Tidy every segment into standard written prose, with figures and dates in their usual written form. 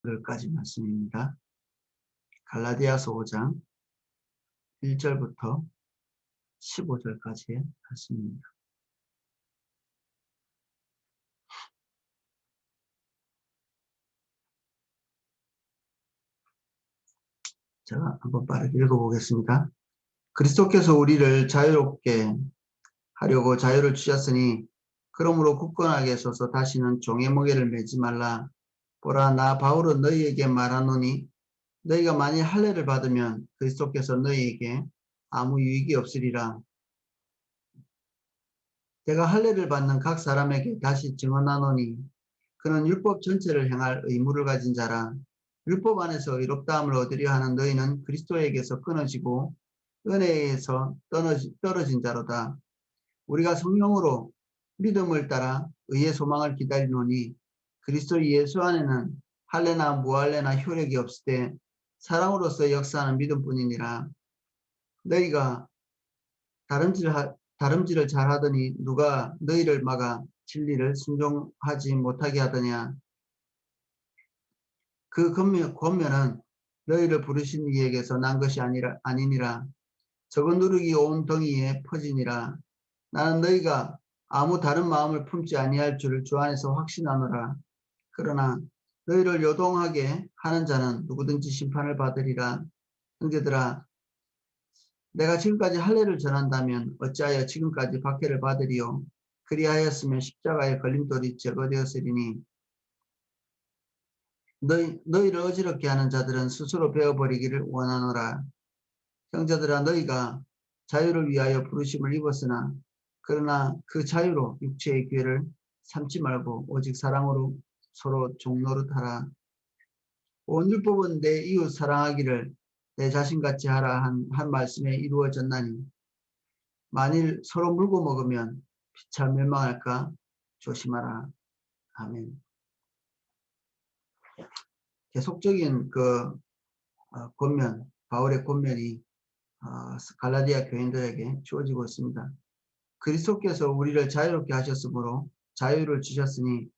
까지 말씀입니다. 갈라디아서 5장 1절부터 15절까지의 말씀입니다. 제가 한번 빠르게 읽어보겠습니다. 그리스도께서 우리를 자유롭게 하려고 자유를 주셨으니 그러므로 굳건하게 서서 다시는 종의 멍에를 매지 말라. 보라, 나 바울은 너희에게 말하노니 너희가 만일 할례를 받으면 그리스도께서 너희에게 아무 유익이 없으리라. 내가 할례를 받는 각 사람에게 다시 증언하노니 그는 율법 전체를 행할 의무를 가진 자라. 율법 안에서 의롭다함을 얻으려 하는 너희는 그리스도에게서 끊어지고 은혜에서 떨어진 자로다. 우리가 성령으로 믿음을 따라 의의 소망을 기다리노니 그리스도 예수 안에는 할례나 무할례나 효력이 없을 때 사랑으로서 역사하는 믿음뿐이니라. 너희가 다름질을 잘하더니 누가 너희를 막아 진리를 순종하지 못하게 하더냐. 그 권면은 너희를 부르신 이에게서 난 것이 아니니라. 적은 누룩이 온 덩이에 퍼지니라. 나는 너희가 아무 다른 마음을 품지 아니할 줄을 주 안에서 확신하노라. 그러나 너희를 요동하게 하는 자는 누구든지 심판을 받으리라. 형제들아, 내가 지금까지 할례를 전한다면 어찌하여 지금까지 박해를 받으리요. 그리하였으면 십자가의 걸림돌이 제거되었으리니 너희를 어지럽게 하는 자들은 스스로 베어버리기를 원하노라. 형제들아, 너희가 자유를 위하여 부르심을 입었으나 그러나 그 자유로 육체의 기회를 삼지 말고 오직 사랑으로 서로 종노릇하라. 온 율법은 내 이웃 사랑하기를 내 자신같이 하라 한 말씀에 이루어졌나니 만일 서로 물고 먹으면 피차 멸망할까 조심하라. 아멘. 계속적인 권면, 바울의 권면이 갈라디아 교인들에게 주어지고 있습니다. 그리스도께서 우리를 자유롭게 하셨으므로 자유를 주셨으니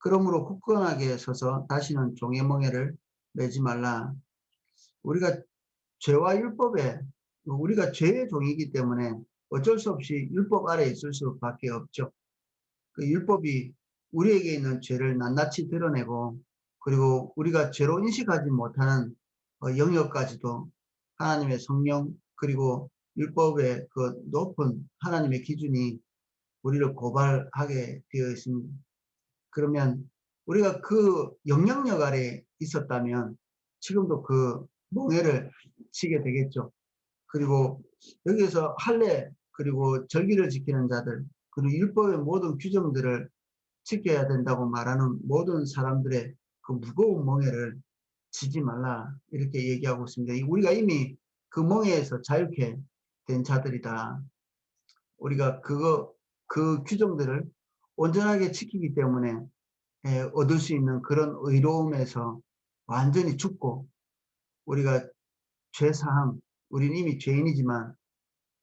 그러므로 굳건하게 서서 다시는 종의 멍에를 매지 말라. 우리가 죄와 율법에 우리가 죄의 종이기 때문에 어쩔 수 없이 율법 아래에 있을 수밖에 없죠. 그 율법이 우리에게 있는 죄를 낱낱이 드러내고 그리고 우리가 죄로 인식하지 못하는 영역까지도 하나님의 성령 그리고 율법의 그 높은 하나님의 기준이 우리를 고발하게 되어 있습니다. 그러면 우리가 그 영향력 아래에 있었다면 지금도 그 멍에를 치게 되겠죠. 그리고 여기에서 할례 그리고 절기를 지키는 자들 그리고 율법의 모든 규정들을 지켜야 된다고 말하는 모든 사람들의 그 무거운 멍에를 지지 말라 이렇게 얘기하고 있습니다. 우리가 이미 그 멍에에서 자유케 된 자들이다. 우리가 그 규정들을 온전하게 지키기 때문에 얻을 수 있는 그런 의로움에서 완전히 죽고 우리가 죄사함, 우리는 이미 죄인이지만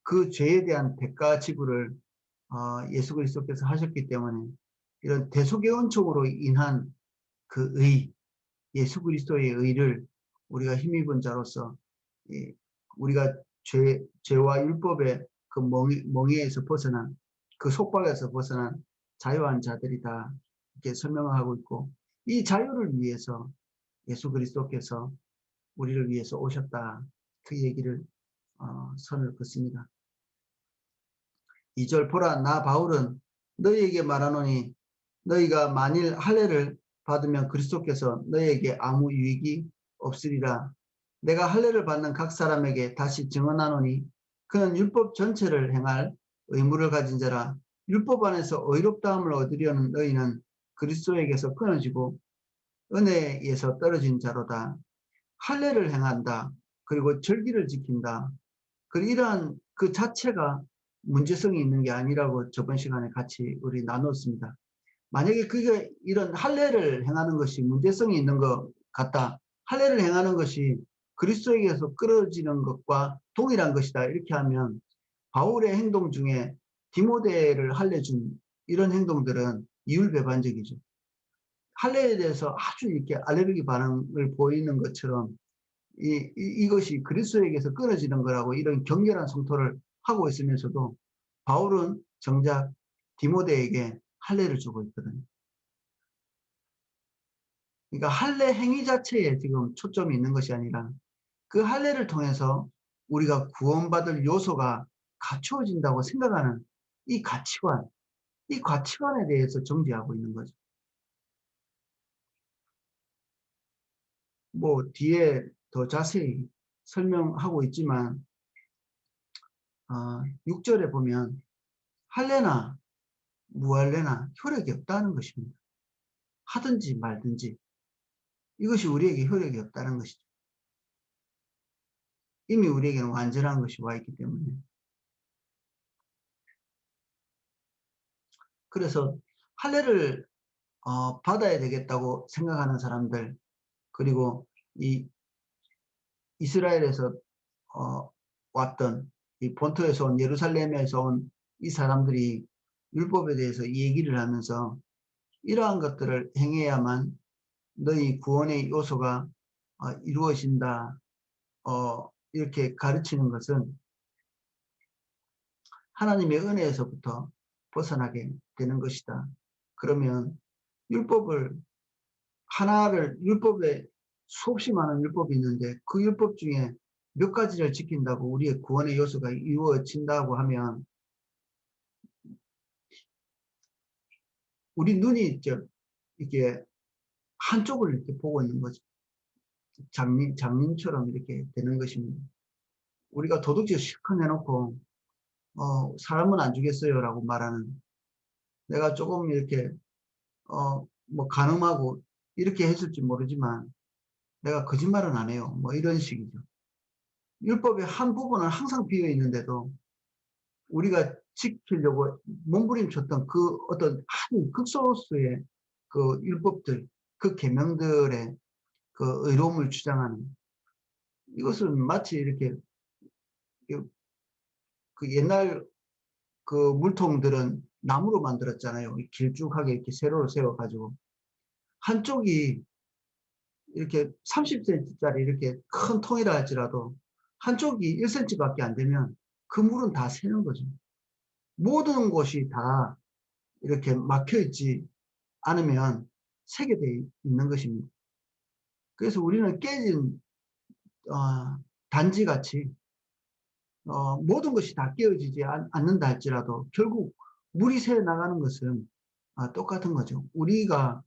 그 죄에 대한 대가 지불을 예수 그리스도께서 하셨기 때문에 이런 대속의 은총으로 인한 그 의, 예수 그리스도의 의를 우리가 힘입은 자로서 우리가 죄와 율법의 그 멍에에서 벗어난 그 속박에서 벗어난 자유한 자들이다 이렇게 설명을 하고 있고 이 자유를 위해서 예수 그리스도께서 우리를 위해서 오셨다 그 얘기를 선을 긋습니다. 2절 보라 나 바울은 너희에게 말하노니 너희가 만일 할례를 받으면 그리스도께서 너희에게 아무 유익이 없으리라. 내가 할례를 받는 각 사람에게 다시 증언하노니 그는 율법 전체를 행할 의무를 가진 자라. 율법 안에서 의롭다함을 얻으려는 너희는 그리스도에게서 끊어지고 은혜에서 떨어진 자로다. 할례를 행한다. 그리고 절기를 지킨다. 이러한 그 자체가 문제성이 있는 게 아니라고 저번 시간에 같이 우리 나눴습니다. 만약에 그게 이런 할례를 행하는 것이 문제성이 있는 것 같다. 할례를 행하는 것이 그리스도에게서 끌어지는 것과 동일한 것이다. 이렇게 하면 바울의 행동 중에 디모데를 할례 준 이런 행동들은 이율배반적이죠. 할례에 대해서 아주 이렇게 알레르기 반응을 보이는 것처럼 이것이 그리스도에게서 끊어지는 거라고 이런 격렬한 성토를 하고 있으면서도 바울은 정작 디모데에게 할례를 주고 있거든요. 그러니까 할례 행위 자체에 지금 초점이 있는 것이 아니라 그 할례를 통해서 우리가 구원받을 요소가 갖추어진다고 생각하는 이 가치관에 대해서 정죄하고 있는 거죠. 뭐 뒤에 더 자세히 설명하고 있지만 6절에 보면 할례나 무할례나 효력이 없다는 것입니다. 하든지 말든지 이것이 우리에게 효력이 없다는 것이죠. 이미 우리에게는 완전한 것이 와 있기 때문에. 그래서 할례를 받아야 되겠다고 생각하는 사람들, 그리고 이 이스라엘에서 왔던 이 본토에서 온 예루살렘에서 온 이 사람들이 율법에 대해서 이 얘기를 하면서 이러한 것들을 행해야만 너희 구원의 요소가 이루어진다. 이렇게 가르치는 것은 하나님의 은혜에서부터 벗어나게 되는 것이다. 그러면 율법에 수없이 많은 율법이 있는데 그 율법 중에 몇 가지를 지킨다고 우리의 구원의 요소가 이루어진다고 하면 우리 눈이 이렇게 한쪽을 이렇게 보고 있는 거죠. 장님처럼 이렇게 되는 것입니다. 우리가 도둑질 실컷 해놓고 사람은 안 죽였어요라고 말하는, 내가 조금 이렇게 뭐 가늠하고 이렇게 했을지 모르지만 내가 거짓말은 안 해요. 뭐 이런 식이죠. 율법의 한 부분은 항상 비어 있는데도 우리가 지키려고 몸부림쳤던 그 어떤 한 극소수의 그 율법들, 그 계명들의 그 의로움을 주장하는, 이것은 마치 이렇게 그 옛날 그 물통들은 나무로 만들었잖아요. 길쭉하게 이렇게 세로로 세워가지고 한쪽이 이렇게 30cm짜리 이렇게 큰 통이라 할지라도 한쪽이 1cm밖에 안 되면 그 물은 다 새는 거죠. 모든 곳이 다 이렇게 막혀 있지 않으면 새게 돼 있는 것입니다. 그래서 우리는 깨진 단지같이 모든 것이 다 깨어지지 않는다 할지라도 결국 물이 새 나가는 것은 똑같은 거죠. 우리가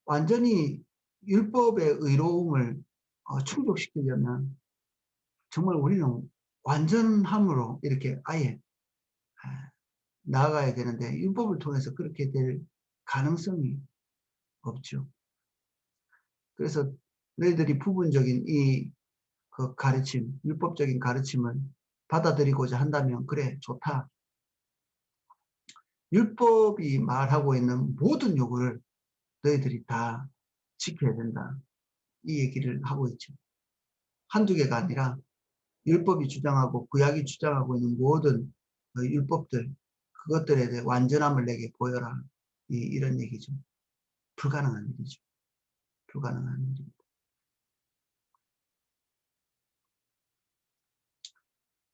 완전히 율법의 의로움을 충족시키려면 정말 우리는 완전함으로 이렇게 아예 나아가야 되는데 율법을 통해서 그렇게 될 가능성이 없죠. 그래서 너희들이 부분적인 그 가르침, 율법적인 가르침을 받아들이고자 한다면 그래, 좋다. 율법이 말하고 있는 모든 요구를 너희들이 다 지켜야 된다. 이 얘기를 하고 있죠. 한두 개가 아니라 율법이 주장하고 구약이 주장하고 있는 모든 율법들, 그것들에 대해 완전함을 내게 보여라. 이런 얘기죠. 불가능한 일이죠. 불가능한 일입니다.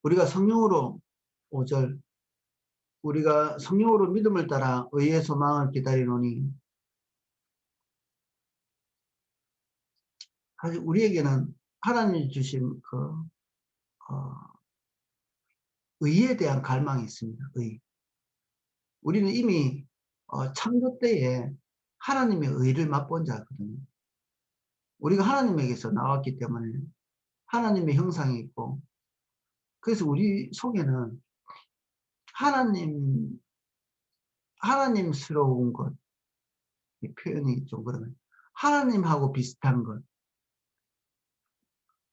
우리가 성령으로 5절, 우리가 성령으로 믿음을 따라 의의 소망을 기다리노니, 사실 우리에게는 하나님이 주신 의에 대한 갈망이 있습니다. 의. 우리는 이미 창조 때에 하나님의 의를 맛본 자거든요. 우리가 하나님에게서 나왔기 때문에 하나님의 형상이 있고, 그래서 우리 속에는 하나님스러운 것, 이 표현이 좀 그러면 하나님하고 비슷한 것,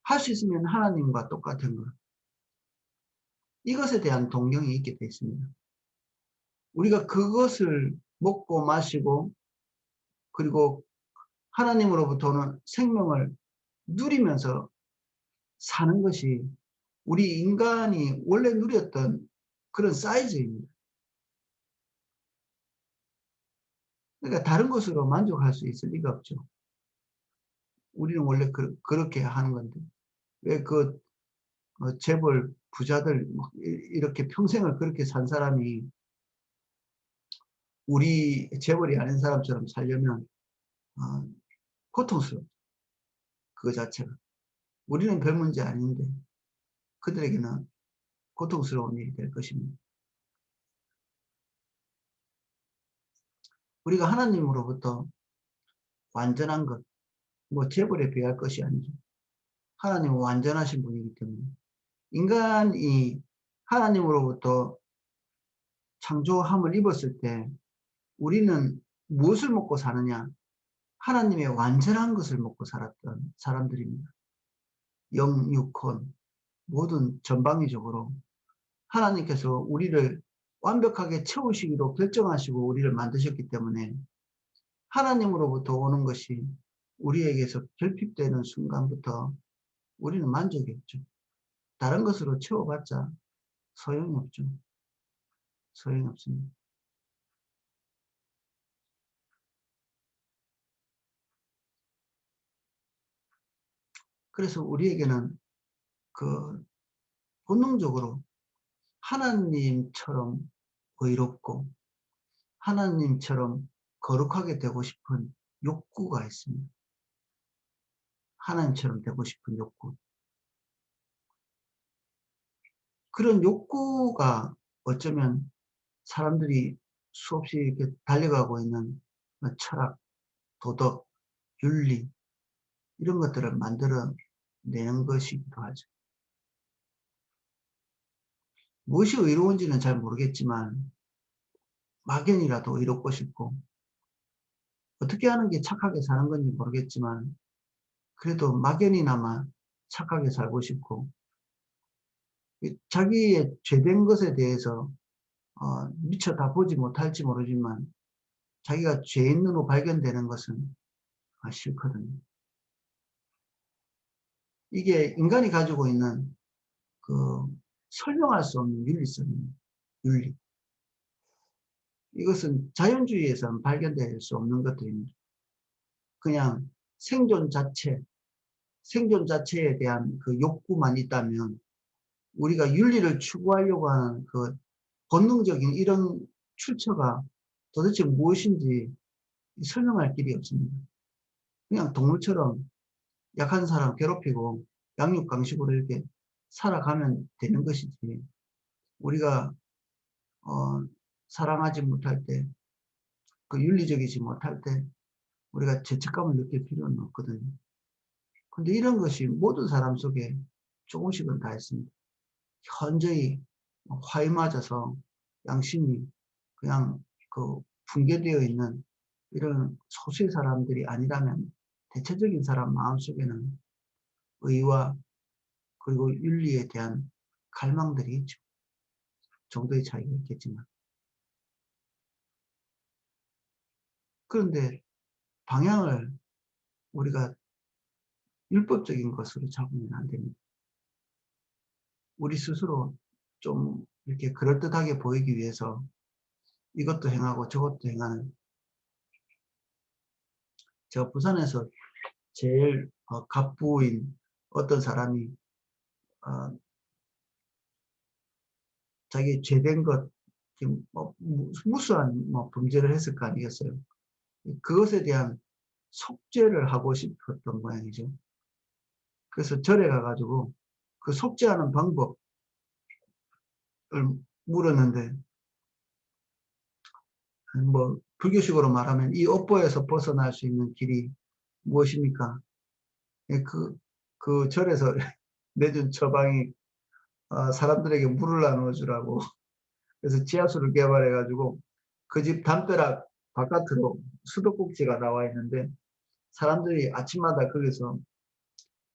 할 수 있으면 하나님과 똑같은 것, 이것에 대한 동경이 있게 되어 있습니다. 우리가 그것을 먹고 마시고 그리고 하나님으로부터는 생명을 누리면서 사는 것이 우리 인간이 원래 누렸던 그런 사이즈입니다. 그러니까 다른 것으로 만족할 수 있을 리가 없죠. 우리는 원래 그렇게 하는 건데 왜 재벌 부자들 막 이렇게 평생을 그렇게 산 사람이 우리 재벌이 아닌 사람처럼 살려면 어, 고통스럽죠. 그거 자체가. 우리는 별 문제 아닌데 그들에게는 고통스러운 일이 될 것입니다. 우리가 하나님으로부터 완전한 것, 뭐 재벌에 비할 것이 아니죠. 하나님은 완전하신 분이기 때문에 인간이 하나님으로부터 창조함을 입었을 때 우리는 무엇을 먹고 사느냐? 하나님의 완전한 것을 먹고 살았던 사람들입니다. 영, 육, 혼 모든 전방위적으로 하나님께서 우리를 완벽하게 채우시기로 결정하시고 우리를 만드셨기 때문에 하나님으로부터 오는 것이 우리에게서 결핍되는 순간부터 우리는 만족이 없죠. 다른 것으로 채워봤자 소용이 없죠. 소용이 없습니다. 그래서 우리에게는 그 본능적으로 하나님처럼 의롭고 하나님처럼 거룩하게 되고 싶은 욕구가 있습니다. 하나님처럼 되고 싶은 욕구. 그런 욕구가 어쩌면 사람들이 수없이 이렇게 달려가고 있는 철학, 도덕, 윤리 이런 것들을 만들어내는 것이기도 하죠. 무엇이 의로운지는 잘 모르겠지만 막연이라도 의롭고 싶고 어떻게 하는 게 착하게 사는 건지 모르겠지만 그래도 막연히나마 착하게 살고 싶고 자기의 죄된 것에 대해서 미처 다 보지 못할지 모르지만 자기가 죄 있는 후 발견되는 것은 싫거든요. 이게 인간이 가지고 있는 그 설명할 수 없는 윤리성입니다. 윤리. 이것은 자연주의에서는 발견될 수 없는 것들입니다. 그냥 생존 자체, 생존 자체에 대한 그 욕구만 있다면 우리가 윤리를 추구하려고 하는 그 본능적인 이런 출처가 도대체 무엇인지 설명할 길이 없습니다. 그냥 동물처럼 약한 사람 괴롭히고 양육강식으로 이렇게 살아가면 되는 것이지 우리가 사랑하지 못할 때, 그 윤리적이지 못할 때 우리가 죄책감을 느낄 필요는 없거든요. 근데 이런 것이 모든 사람 속에 조금씩은 다 있습니다. 현저히 화에 맞아서 양심이 그냥 그 붕괴되어 있는 이런 소수의 사람들이 아니라면 대체적인 사람 마음속에는 의와 그리고 윤리에 대한 갈망들이 있죠. 정도의 차이가 있겠지만. 그런데 방향을 우리가 율법적인 것으로 잡으면 안 됩니다. 우리 스스로 좀 이렇게 그럴듯하게 보이기 위해서 이것도 행하고 저것도 행하는, 제가 부산에서 제일 갑부인 어떤 사람이 어, 자기 죄된 것, 뭐 무수한 뭐 범죄를 했을 거 아니겠어요. 그것에 대한 속죄를 하고 싶었던 모양이죠. 그래서 절에 가가지고 그 속죄하는 방법을 물었는데, 뭐 불교식으로 말하면 이 업보에서 벗어날 수 있는 길이 무엇입니까? 예, 그 절에서 내준 처방이 사람들에게 물을 나누어 주라고. 그래서 지하수를 개발해가지고 그 집 담벼락 바깥으로 수도꼭지가 나와 있는데 사람들이 아침마다 거기서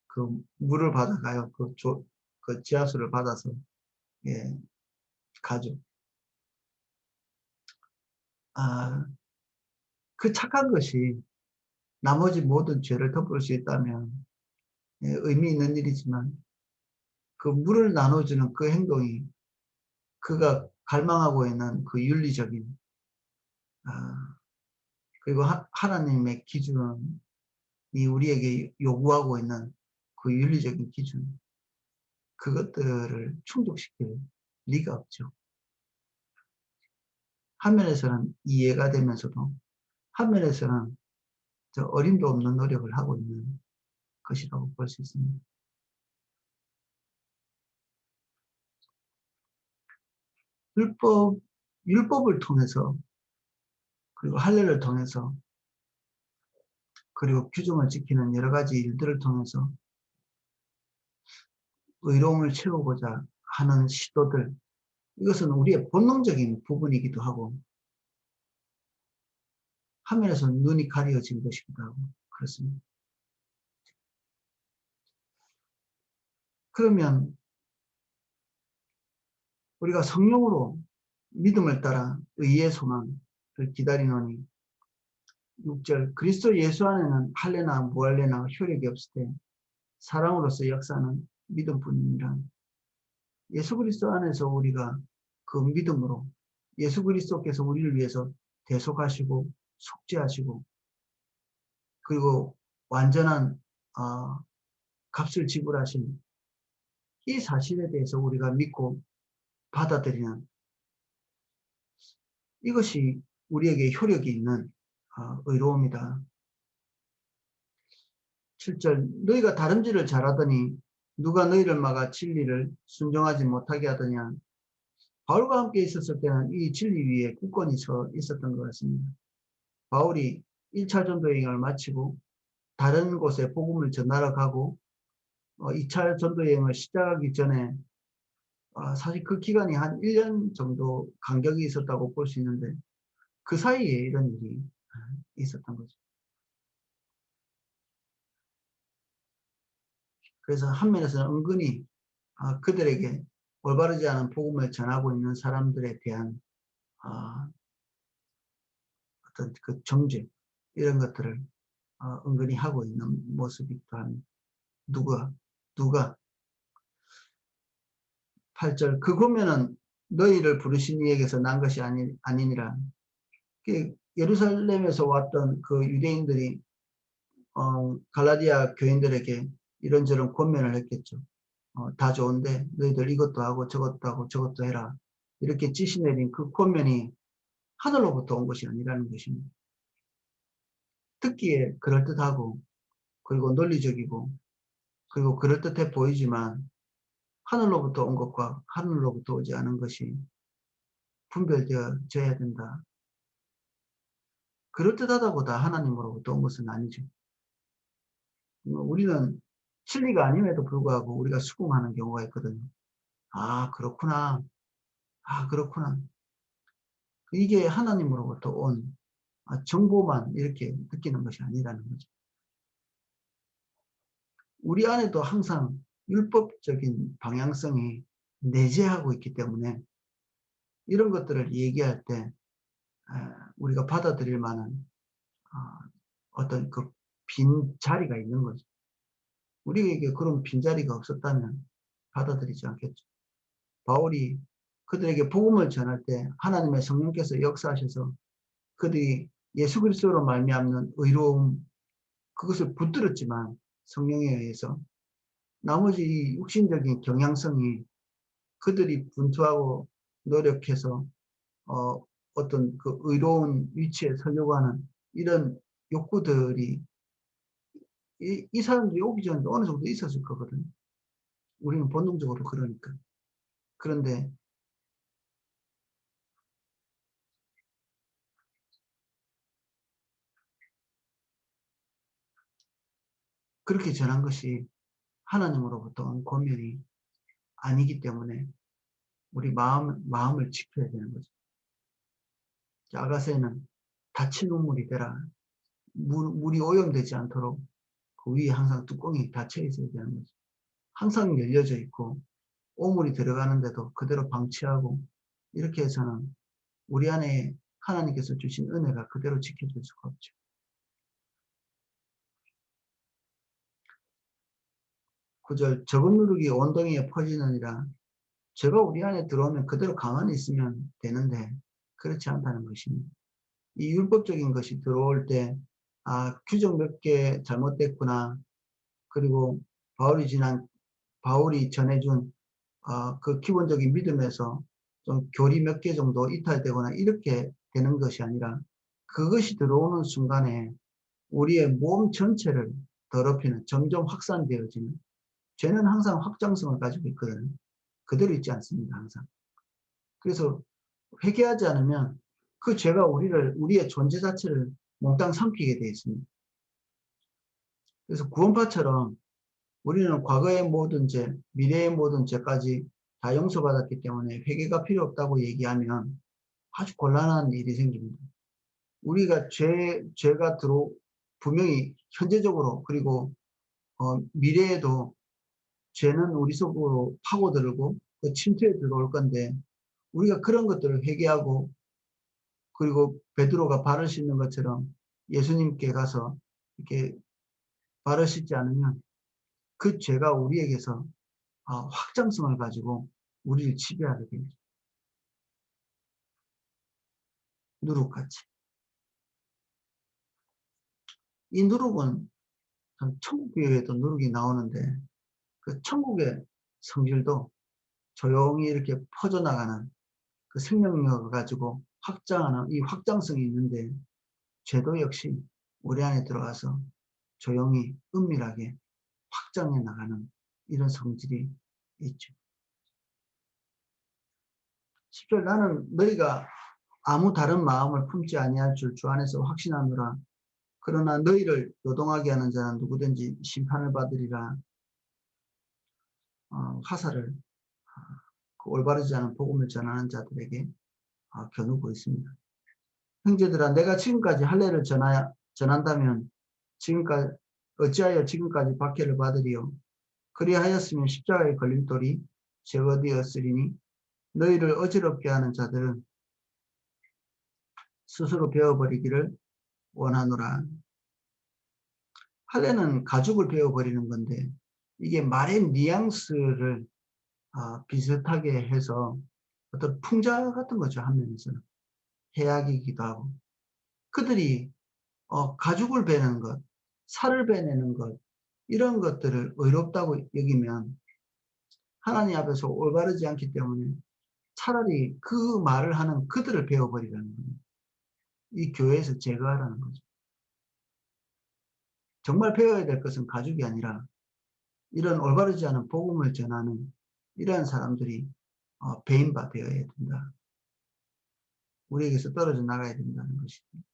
그 물을 받아가요. 그 지하수를 받아서 예, 가죠. 아, 그 착한 것이 나머지 모든 죄를 덮을 수 있다면 예, 의미 있는 일이지만 그 물을 나눠주는 그 행동이 그가 갈망하고 있는 그 윤리적인 그리고 하나님의 기준이 우리에게 요구하고 있는 그 윤리적인 기준, 그것들을 충족시킬 리가 없죠. 한 면에서는 이해가 되면서도 한 면에서는 저 어림도 없는 노력을 하고 있는 것이라고 볼 수 있습니다. 율법을 통해서, 그리고 할례를 통해서, 그리고 규정을 지키는 여러 가지 일들을 통해서 의로움을 채우고자 하는 시도들, 이것은 우리의 본능적인 부분이기도 하고, 화면에서는 눈이 가려진 것이기도 하고 그렇습니다. 그러면 우리가 성령으로 믿음을 따라 의의 소망을 기다리노니 6절 그리스도 예수 안에는 할례나 무할례나 효력이 없을 때 사랑으로서 역사하는 믿음뿐이니라. 예수 그리스도 안에서 우리가 그 믿음으로 예수 그리스도께서 우리를 위해서 대속하시고 속죄하시고 그리고 완전한 값을 지불하신 이 사실에 대해서 우리가 믿고 받아들이는 이것이 우리에게 효력이 있는 의로움이다. 7절 너희가 다름질을 잘하더니 누가 너희를 막아 진리를 순종하지 못하게 하더냐. 바울과 함께 있었을 때는 이 진리 위에 굳건히 서 있었던 것 같습니다. 바울이 1차 전도여행을 마치고 다른 곳에 복음을 전하러 가고 2차 전도여행을 시작하기 전에 사실 그 기간이 한 1년 정도 간격이 있었다고 볼 수 있는데 그 사이에 이런 일이 있었던 거죠. 그래서 한 면에서는 은근히 그들에게 올바르지 않은 복음을 전하고 있는 사람들에 대한 어떤 그 정죄 이런 것들을 은근히 하고 있는 모습이기도 합니다. 누가 8절 그 고면은 너희를 부르신 이에게서 난 것이 아니니라. 예루살렘에서 왔던 그 유대인들이 갈라디아 교인들에게 이런저런 권면을 했겠죠. 다 좋은데 너희들 이것도 하고 저것도 하고 저것도 해라. 이렇게 지시 내린 그 권면이 하늘로부터 온 것이 아니라는 것입니다. 듣기에 그럴듯하고 그리고 논리적이고 그리고 그럴듯해 보이지만 하늘로부터 온 것과 하늘로부터 오지 않은 것이 분별되어져야 된다. 그럴듯하다고 다 하나님으로부터 온 것은 아니죠. 우리는 진리가 아님에도 불구하고 우리가 수긍하는 경우가 있거든요. 그렇구나. 그렇구나. 이게 하나님으로부터 온 정보만 이렇게 느끼는 것이 아니라는 거죠. 우리 안에도 항상 율법적인 방향성이 내재하고 있기 때문에 이런 것들을 얘기할 때 우리가 받아들일 만한 어떤 그 빈 자리가 있는 거죠. 우리에게 그런 빈자리가 없었다면 받아들이지 않겠죠. 바울이 그들에게 복음을 전할 때 하나님의 성령께서 역사하셔서 그들이 예수 그리스도로 말미암는 의로움 그것을 붙들었지만 성령에 의해서 나머지 육신적인 경향성이 그들이 분투하고 노력해서 어떤 그 의로운 위치에 서려고 하는 이런 욕구들이 이 사람들이 오기 전에 어느 정도 있었을 거거든요. 우리는 본능적으로 그러니까. 그런데 그렇게 전한 것이 하나님으로부터 온 권면이 아니기 때문에 우리 마음을 지켜야 되는 거죠. 아가새는 닫힌 우물이 되라. 물이 오염되지 않도록 그 위에 항상 뚜껑이 닫혀 있어야 되는 거죠. 항상 열려져 있고 오물이 들어가는데도 그대로 방치하고 이렇게 해서는 우리 안에 하나님께서 주신 은혜가 그대로 지켜질 수가 없죠. 9절 적은 누룩이 온덩이에 퍼지느니라. 죄가 우리 안에 들어오면 그대로 가만히 있으면 되는데 그렇지 않다는 것입니다. 이 율법적인 것이 들어올 때 규정 몇 개 잘못됐구나. 그리고 바울이 전해준 그 기본적인 믿음에서 좀 교리 몇 개 정도 이탈되거나 이렇게 되는 것이 아니라 그것이 들어오는 순간에 우리의 몸 전체를 더럽히는 점점 확산되어지는 죄는 항상 확장성을 가지고 있거든요. 그대로 있지 않습니다. 항상. 그래서 회개하지 않으면 그 죄가 우리의 존재 자체를 몽땅 삼키게 되어 있습니다. 그래서 구원파처럼 우리는 과거의 모든 죄, 미래의 모든 죄까지 다 용서받았기 때문에 회개가 필요 없다고 얘기하면 아주 곤란한 일이 생깁니다. 우리가 죄가 분명히 현재적으로 그리고 미래에도 죄는 우리 속으로 파고들고 그 침투에 들어올 건데 우리가 그런 것들을 회개하고 그리고 베드로가 발을 씻는 것처럼 예수님께 가서 이렇게 발을 씻지 않으면 그 죄가 우리에게서 확장성을 가지고 우리를 지배하게 됩니다. 누룩같이. 이 누룩은 천국 교회에도 누룩이 나오는데 그 천국의 성질도 조용히 이렇게 퍼져나가는 그 생명력을 가지고 확장하는 이 확장성이 있는데 죄도 역시 우리 안에 들어가서 조용히 은밀하게 확장해 나가는 이런 성질이 있죠. 10절 나는 너희가 아무 다른 마음을 품지 아니할 줄 주 안에서 확신하노라. 그러나 너희를 요동하게 하는 자는 누구든지 심판을 받으리라. 화살을 그 올바르지 않은 복음을 전하는 자들에게 겨누고 있습니다. 형제들아 내가 지금까지 할례를 전한다면 어찌하여 지금까지 박해를 받으리요. 그리하였으면 십자가의 걸림돌이 제거되었으리니 너희를 어지럽게 하는 자들은 스스로 베어버리기를 원하노라. 할례는 가죽을 베어버리는 건데 이게 말의 뉘앙스를 비슷하게 해서 어떤 풍자 같은 거죠. 한 면에서는 해악이기도 하고 그들이 가죽을 베는 것, 살을 베내는 것 이런 것들을 의롭다고 여기면 하나님 앞에서 올바르지 않기 때문에 차라리 그 말을 하는 그들을 베어버리라는 겁니다. 이 교회에서 제거하라는 거죠. 정말 배워야 될 것은 가죽이 아니라 이런 올바르지 않은 복음을 전하는 이러한 사람들이 배임바 되어야 된다. 우리에게서 떨어져 나가야 된다는 것입니다.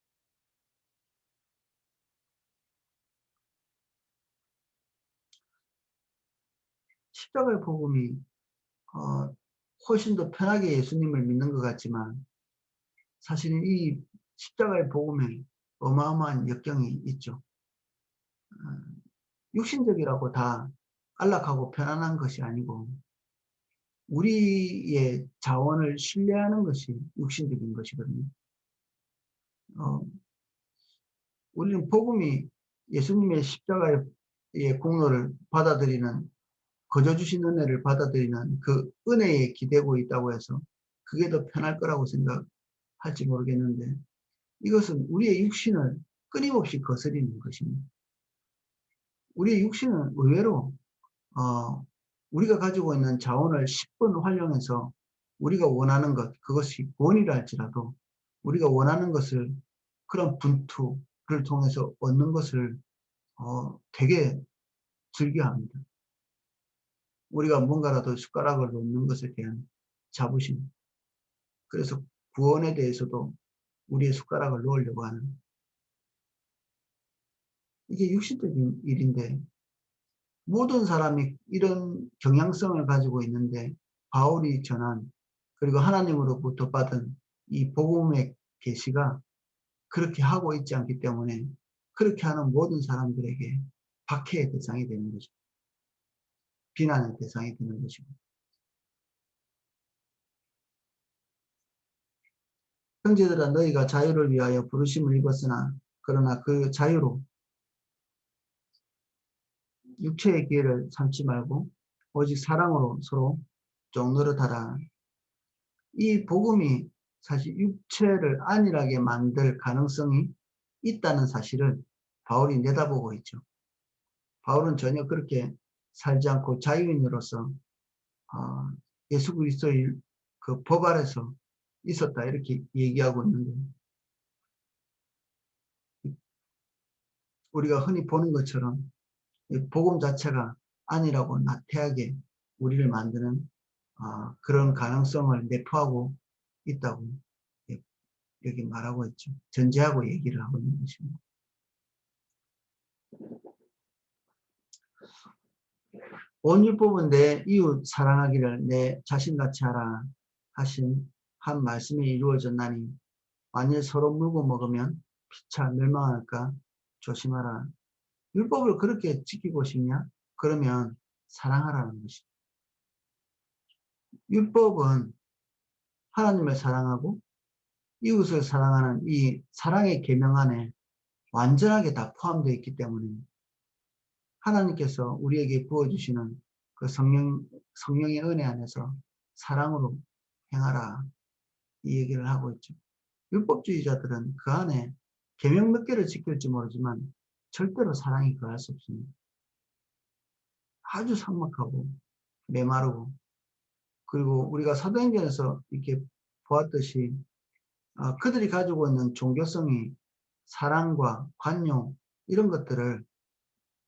십자가의 복음이 훨씬 더 편하게 예수님을 믿는 것 같지만 사실은 이 십자가의 복음에 어마어마한 역경이 있죠. 육신적이라고 다 안락하고 편안한 것이 아니고 우리의 자원을 신뢰하는 것이 육신적인 것이거든요. 우리는 복음이 예수님의 십자가의 공로를 받아들이는 거저 주신 은혜를 받아들이는 그 은혜에 기대고 있다고 해서 그게 더 편할 거라고 생각할지 모르겠는데 이것은 우리의 육신을 끊임없이 거스리는 것입니다. 우리의 육신은 의외로 우리가 가지고 있는 자원을 10분 활용해서 우리가 원하는 것, 그것이 구원이라 할지라도 우리가 원하는 것을 그런 분투를 통해서 얻는 것을 되게 즐겨합니다. 우리가 뭔가라도 숟가락을 놓는 것에 대한 자부심. 그래서 구원에 대해서도 우리의 숟가락을 놓으려고 하는 이게 육신적인 일인데 모든 사람이 이런 경향성을 가지고 있는데 바울이 전한 그리고 하나님으로부터 받은 이 복음의 계시가 그렇게 하고 있지 않기 때문에 그렇게 하는 모든 사람들에게 박해의 대상이 되는 거죠. 비난의 대상이 되는 것이고. 형제들아 너희가 자유를 위하여 부르심을 입었으나 그러나 그 자유로 육체의 기회를 삼지 말고 오직 사랑으로 서로 종 노릇하라. 이 복음이 사실 육체를 안일하게 만들 가능성이 있다는 사실을 바울이 내다보고 있죠. 바울은 전혀 그렇게 살지 않고 자유인으로서 예수 그리스도의 그 법 아래서 있었다 이렇게 얘기하고 있는데, 우리가 흔히 보는 것처럼 복음 자체가 안일하고 나태하게 우리를 만드는 그런 가능성을 내포하고 있다고 여기 말하고 있죠. 전제하고 얘기를 하고 있는 것입니다. 온 율법은 내 이웃 사랑하기를 내 자신같이 하라 하신 한 말씀이 이루어졌나니 만일 서로 물고 먹으면 피차 멸망할까 조심하라. 율법을 그렇게 지키고 싶냐? 그러면 사랑하라는 것입니다. 율법은 하나님을 사랑하고 이웃을 사랑하는 이 사랑의 계명 안에 완전하게 다 포함되어 있기 때문에 하나님께서 우리에게 부어주시는 그 성령의 은혜 안에서 사랑으로 행하라 이 얘기를 하고 있죠. 율법주의자들은 그 안에 계명 몇 개를 지킬지 모르지만 절대로 사랑이 거할 수 없습니다. 아주 삭막하고 메마르고, 그리고 우리가 사도행전에서 이렇게 보았듯이 그들이 가지고 있는 종교성이 사랑과 관용 이런 것들을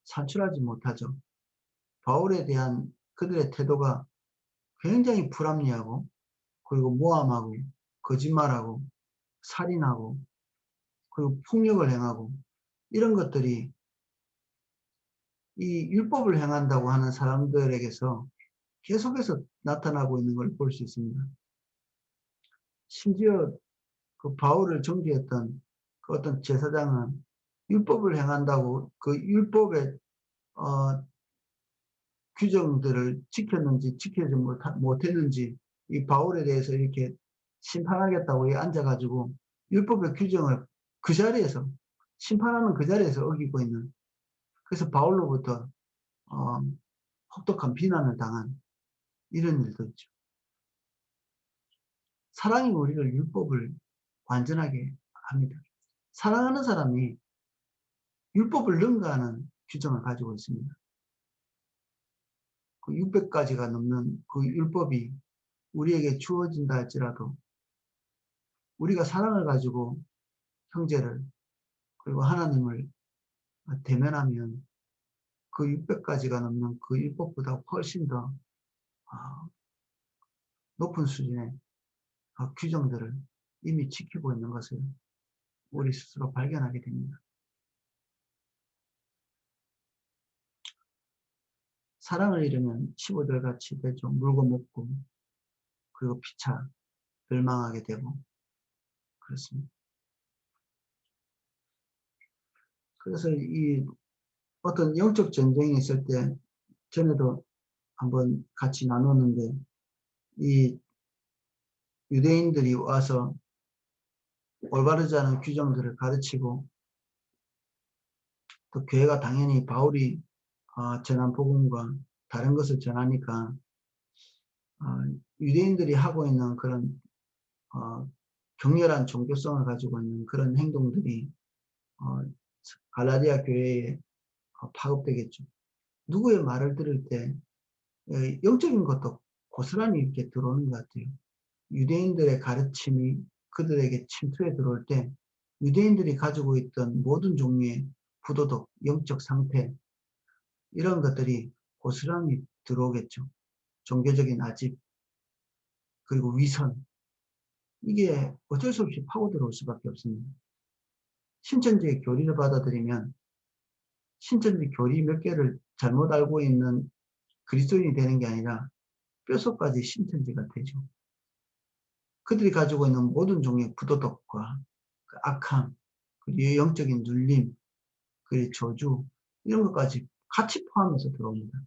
산출하지 못하죠. 바울에 대한 그들의 태도가 굉장히 불합리하고, 그리고 모함하고 거짓말하고 살인하고 그리고 폭력을 행하고, 이런 것들이 이 율법을 행한다고 하는 사람들에게서 계속해서 나타나고 있는 걸 볼 수 있습니다. 심지어 그 바울을 정죄했던 그 어떤 제사장은 율법을 행한다고 그 율법의 규정들을 지켰는지 지키지 못했는지 이 바울에 대해서 이렇게 심판하겠다고 앉아가지고 율법의 규정을 그 자리에서 심판하는 그 자리에서 어기고 있는, 그래서 바울로부터 혹독한 비난을 당한 이런 일도 있죠. 사랑이 우리를 율법을 완전하게 합니다. 사랑하는 사람이 율법을 능가하는 규정을 가지고 있습니다. 그 600가지가 넘는 그 율법이 우리에게 주어진다 할지라도 우리가 사랑을 가지고 형제를 그리고 하나님을 대면하면 그 600가지가 넘는 그 율법보다 훨씬 더 높은 수준의 규정들을 이미 지키고 있는 것을 우리 스스로 발견하게 됩니다. 사랑을 잃으면 15절같이 되죠. 물고 먹고 그리고 피차 멸망하게 되고 그렇습니다. 그래서 이 어떤 영적 전쟁이 있을 때 전에도 한번 같이 나눴는데, 이 유대인들이 와서 올바르지 않은 규정들을 가르치고 또 교회가 당연히 바울이 전한 복음과 다른 것을 전하니까 유대인들이 하고 있는 그런 격렬한 종교성을 가지고 있는 그런 행동들이 갈라디아 교회에 파급되겠죠. 누구의 말을 들을 때 영적인 것도 고스란히 이렇게 들어오는 것 같아요. 유대인들의 가르침이 그들에게 침투해 들어올 때 유대인들이 가지고 있던 모든 종류의 부도덕, 영적 상태 이런 것들이 고스란히 들어오겠죠. 종교적인 아집, 그리고 위선, 이게 어쩔 수 없이 파고 들어올 수밖에 없습니다. 신천지의 교리를 받아들이면 신천지 교리 몇 개를 잘못 알고 있는 그리스도인이 되는 게 아니라 뼛속까지 신천지가 되죠. 그들이 가지고 있는 모든 종류의 부도덕과 그 악함, 그리고 영적인 눌림, 그리고 저주 이런 것까지 같이 포함해서 들어옵니다.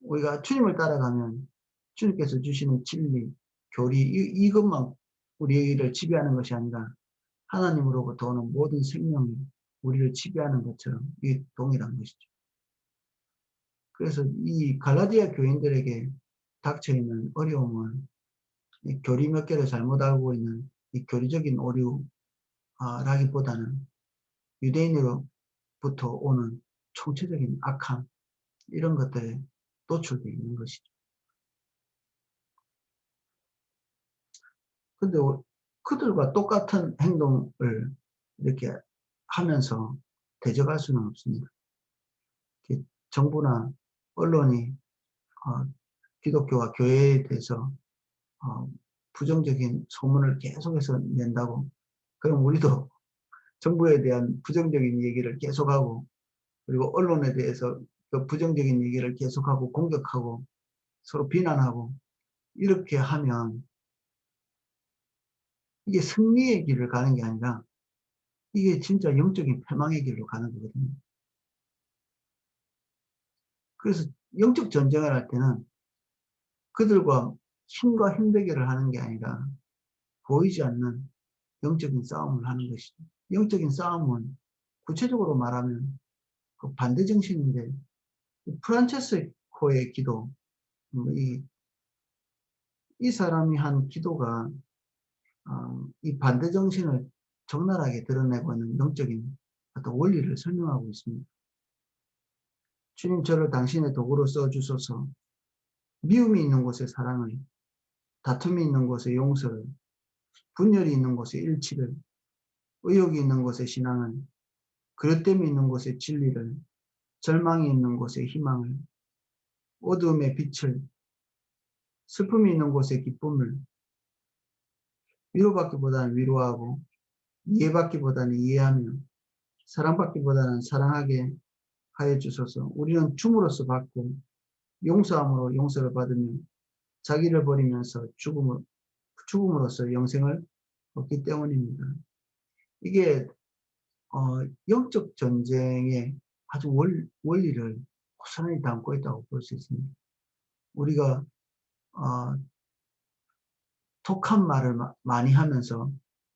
우리가 주님을 따라가면 주님께서 주시는 진리, 교리 이것만 우리를 지배하는 것이 아니라 하나님으로부터 오는 모든 생명이 우리를 지배하는 것처럼 이 동일한 것이죠. 그래서 이 갈라디아 교인들에게 닥쳐있는 어려움은 이 교리 몇 개를 잘못 알고 있는 이 교리적인 오류라기보다는 유대인으로부터 오는 총체적인 악함, 이런 것들에 노출되어 있는 것이죠. 근데 그들과 똑같은 행동을 이렇게 하면서 대적할 수는 없습니다. 정부나 언론이 기독교와 교회에 대해서 부정적인 소문을 계속해서 낸다고, 그럼 우리도 정부에 대한 부정적인 얘기를 계속하고, 그리고 언론에 대해서 그 부정적인 얘기를 계속하고 공격하고 서로 비난하고, 이렇게 하면 이게 승리의 길을 가는 게 아니라 이게 진짜 영적인 패망의 길로 가는 거거든요. 그래서 영적 전쟁을 할 때는 그들과 힘과 힘 대결을 하는 게 아니라 보이지 않는 영적인 싸움을 하는 것이죠. 영적인 싸움은 구체적으로 말하면 그 반대 정신인데, 프란체스코의 기도, 이 사람이 한 기도가 이 반대 정신을 적나라하게 드러내고 있는 영적인 어떤 원리를 설명하고 있습니다. 주님, 저를 당신의 도구로 써주소서. 미움이 있는 곳에 사랑을, 다툼이 있는 곳에 용서를, 분열이 있는 곳에 일치를, 의욕이 있는 곳에 신앙을, 그릇됨이 있는 곳에 진리를, 절망이 있는 곳에 희망을, 어두움의 빛을, 슬픔이 있는 곳에 기쁨을, 위로받기보다는 위로하고, 이해받기보다는 이해하며, 사랑받기보다는 사랑하게 하여 주소서. 우리는 줌으로써 받고 용서함으로 용서를 받으며 자기를 버리면서 죽음으로써 영생을 얻기 때문입니다. 이게 영적 전쟁의 아주 원리를 고스란히 담고 있다고 볼 수 있습니다. 우리가 독한 말을 많이 하면서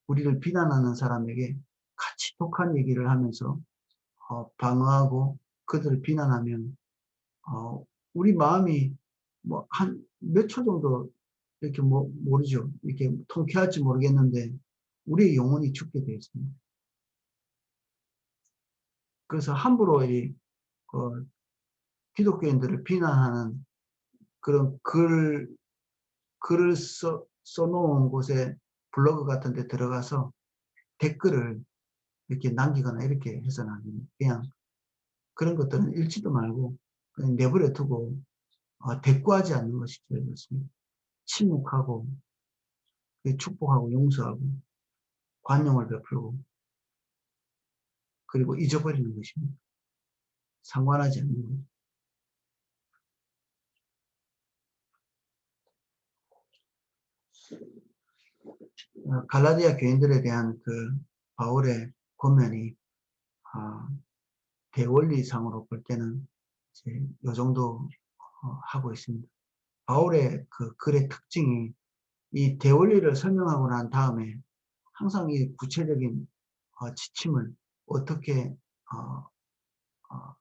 우리를 비난하는 사람에게 같이 독한 얘기를 하면서 방어하고 그들을 비난하면 우리 마음이 뭐 한 몇 초 정도 이렇게 모르죠. 이렇게 통쾌할지 모르겠는데 우리의 영혼이 죽게 되어 있습니다. 그래서 함부로 이 기독교인들을 비난하는 그런 글을 써놓은 곳에 블로그 같은 데 들어가서 댓글을 이렇게 남기거나 이렇게 해서는 안 됩니다. 그냥 그런 것들은 읽지도 말고 그냥 내버려 두고 대꾸하지 않는 것이 제일 좋습니다. 침묵하고 축복하고 용서하고 관용을 베풀고 그리고 잊어버리는 것입니다. 상관하지 않는 거죠. 갈라디아 교인들에 대한 그 바울의 권면이 대원리상으로 볼 때는 이제 요 정도 하고 있습니다. 바울의 그 글의 특징이 이 대원리를 설명하고 난 다음에 항상 이 구체적인 지침을 어떻게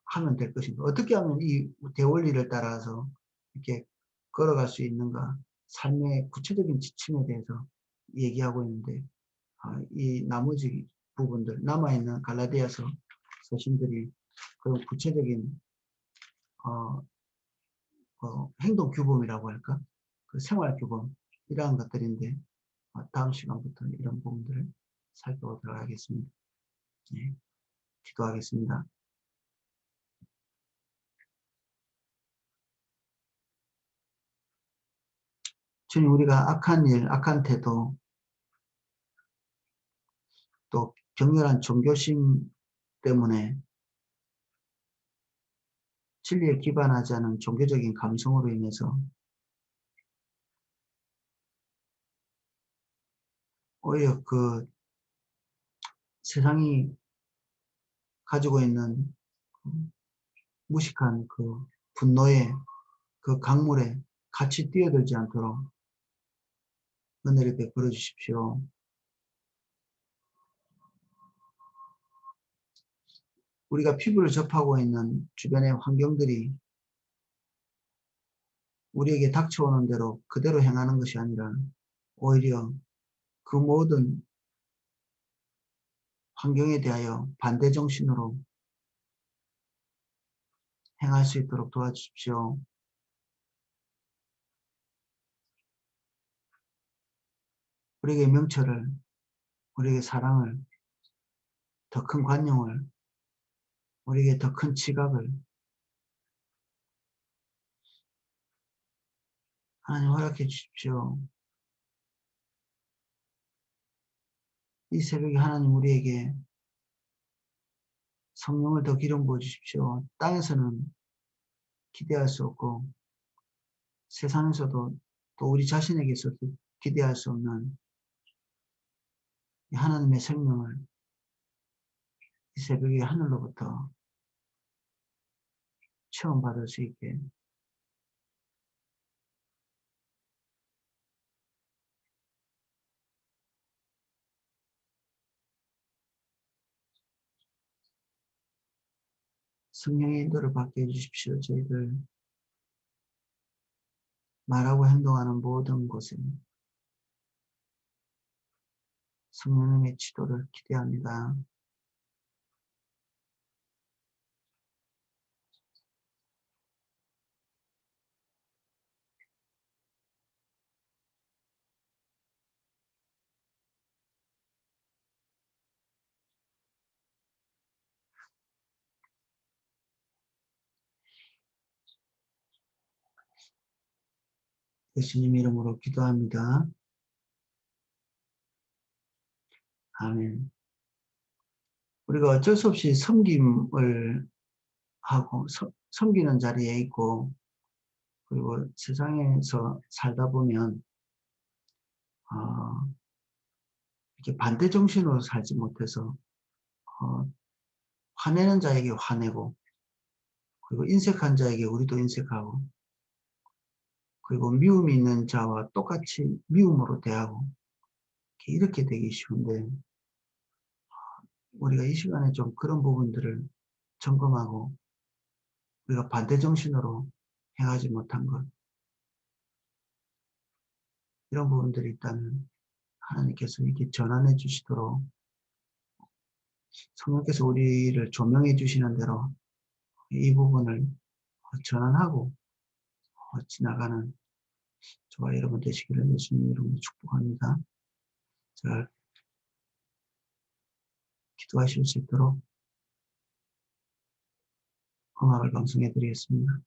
하면 될 것인가, 어떻게 하면 이 대원리를 따라서 이렇게 걸어갈 수 있는가, 삶의 구체적인 지침에 대해서 얘기하고 있는데 이 나머지 부분들, 남아있는 갈라디아서 서신들이 그런 구체적인 행동 규범이라고 할까, 그 생활 규범, 이러한 것들인데 다음 시간부터 이런 부분들을 살펴보도록 하겠습니다. 네, 기도하겠습니다. 주님, 우리가 악한 일, 악한 태도, 또 격렬한 종교심 때문에 진리에 기반하지 않은 종교적인 감성으로 인해서 오히려 그 세상이 가지고 있는 무식한 그 분노의 그 강물에 같이 뛰어들지 않도록 은혜를 베풀어 주십시오. 우리가 피부를 접하고 있는 주변의 환경들이 우리에게 닥쳐오는 대로 그대로 행하는 것이 아니라 오히려 그 모든 환경에 대하여 반대 정신으로 행할 수 있도록 도와주십시오. 우리에게 명철을, 우리에게 사랑을, 더 큰 관용을, 우리에게 더 큰 지각을 하나님 허락해 주십시오. 이 새벽에 하나님 우리에게 성령을 더 기름 부어 주십시오. 땅에서는 기대할 수 없고 세상에서도 또 우리 자신에게서도 기대할 수 없는 하나님의 생명을 이 새벽에 하늘로부터 체험받을 수 있게 성령의 인도를 받게 해주십시오. 저희들 말하고 행동하는 모든 곳에 성령님의 지도를 기대합니다. 예수님 이름으로 기도합니다. 아멘. 우리가 어쩔 수 없이 섬김을 하고 섬기는 자리에 있고 그리고 세상에서 살다 보면 이렇게 반대 정신으로 살지 못해서 화내는 자에게 화내고 그리고 인색한 자에게 우리도 인색하고 그리고 미움이 있는 자와 똑같이 미움으로 대하고 이렇게 되기 쉬운데 우리가 이 시간에 좀 그런 부분들을 점검하고 우리가 반대 정신으로 행하지 못한 것 이런 부분들이 있다면 하나님께서 이렇게 전환해 주시도록 성령께서 우리를 조명해 주시는 대로 이 부분을 전환하고 지나가는 저와 여러분 되시기를 예수님 이름으로 축복합니다. 잘 기도하실 수 있도록 음악을 방송해 드리겠습니다.